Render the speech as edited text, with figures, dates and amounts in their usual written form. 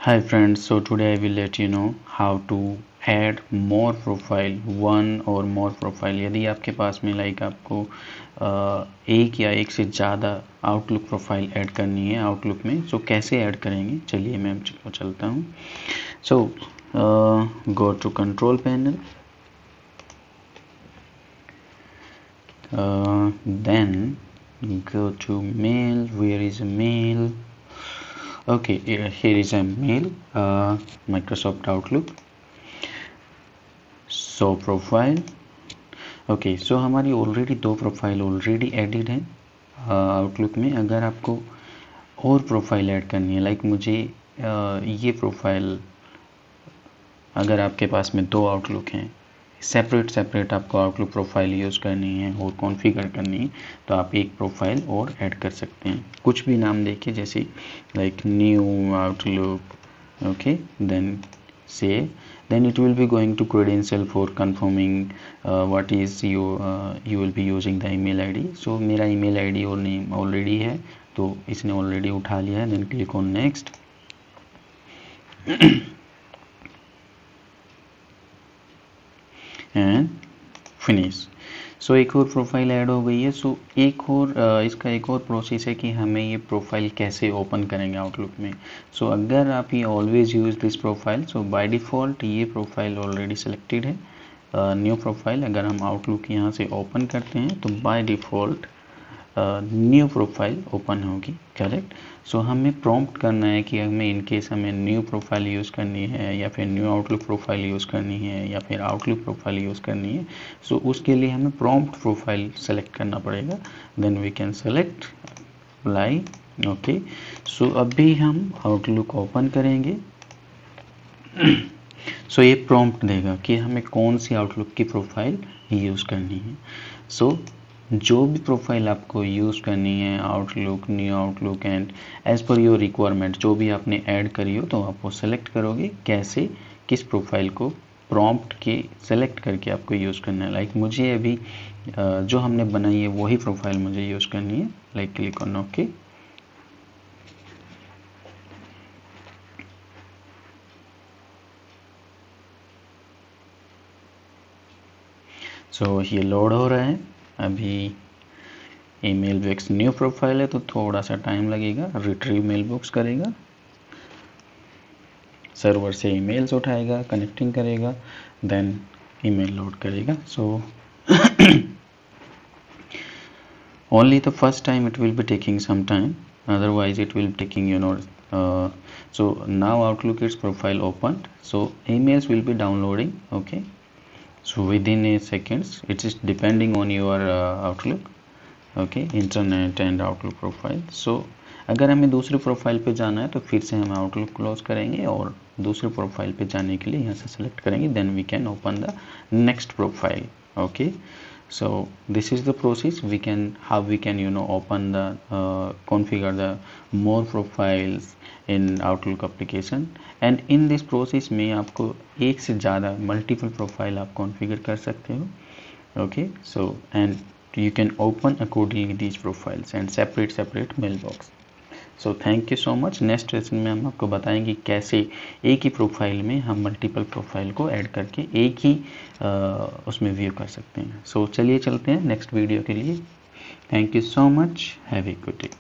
Hi friends, so today I will let you know how to add more profile, one or more profile। यदि आपके पास में आपको एक या एक से ज़्यादा आउटलुक प्रोफाइल ऐड करनी है आउटलुक में, सो कैसे ऐड करेंगे चलिए मैं आपको चलता हूँ। So go to control panel, then go to mail. Where is mail? Okay, here is a mail, Microsoft Outlook, so profile। Okay so हमारी ऑलरेडी दो प्रोफाइल ऑलरेडी एडिड है आउटलुक में। अगर आपको और प्रोफाइल ऐड करनी है, मुझे ये प्रोफाइल, अगर आपके पास में दो आउटलुक हैं, सेपरेट आपको आउटलुक प्रोफाइल यूज़ करनी है और कॉन्फ़िगर करनी है, तो आप एक प्रोफाइल और ऐड कर सकते हैं। कुछ भी नाम देखिए, जैसे new Outlook, okay, then save, then it will be going to credential for confirming what is you will be using the email ID। so मेरा email ID और नेम ऑलरेडी है, तो इसने ऑलरेडी उठा लिया है। then click on next and finish। सो एक और प्रोफाइल ऐड हो गई है। सो एक और इसका एक और प्रोसेस है कि हमें ये प्रोफाइल कैसे ओपन करेंगे आउटलुक में। सो अगर आप ये always use this profile, so by default ये प्रोफाइल ऑलरेडी सेलेक्टेड है, न्यू प्रोफाइल। अगर हम आउटलुक यहाँ से ओपन करते हैं तो by default new profile open होगी, करेक्ट। सो हमें प्रॉम्प्ट करना है कि हमें इनकेस हमें न्यू प्रोफाइल यूज़ करनी है, या फिर न्यू आउटलुक प्रोफाइल यूज़ करनी है, या फिर आउटलुक प्रोफाइल यूज़ करनी है। सो उसके लिए हमें प्रॉम्प्ट प्रोफाइल सेलेक्ट करना पड़ेगा। Then we can select apply, okay. So अभी हम आउटलुक ओपन करेंगे। सो ये प्रॉम्प्ट देगा कि हमें कौन सी आउटलुक की प्रोफाइल यूज़ करनी है। सो जो भी प्रोफाइल आपको यूज़ करनी है, outlook, new outlook, and as per your requirement, जो भी आपने ऐड करी हो, तो आप वो सेलेक्ट करोगे कैसे, किस प्रोफाइल को प्रॉम्प्ट के सेलेक्ट करके आपको यूज़ करना है। मुझे अभी जो हमने बनाई है वही प्रोफाइल मुझे यूज़ करनी है। Click on okay. सो ये लोड हो रहा है। अभी ईमेल बॉक्स न्यू प्रोफाइल है तो थोड़ा सा टाइम लगेगा, रिट्रीव मेल बॉक्स करेगा, सर्वर से ईमेल्स उठाएगा, कनेक्टिंग करेगा, देन ईमेल लोड करेगा। सो only the first time it will be taking some time, otherwise it will be taking so now Outlook is profile opened, so emails will be downloading, okay। so within a seconds, it is depending on your Outlook, okay, internet and Outlook profile. So अगर हमें दूसरी profile पे जाना है तो फिर से हम आउटलुक क्लोज करेंगे और दूसरी प्रोफाइल पे जाने के लिए यहाँ से सेलेक्ट करेंगे, then we can open the next profile, okay. So this is the process we can how we can open the configure the more profiles in Outlook application. And in this process में आपको एक से ज़्यादा multiple profile आप configure कर सकते हो, okay। so and you can open accordingly these profiles and separate mailbox। so thank you so much। Next lesson में हम आपको बताएंगे कैसे एक ही प्रोफाइल में हम मल्टीपल प्रोफाइल को ऐड करके एक ही उसमें व्यू कर सकते हैं। सो चलिए चलते हैं नेक्स्ट वीडियो के लिए। Thank you so much, have a good day.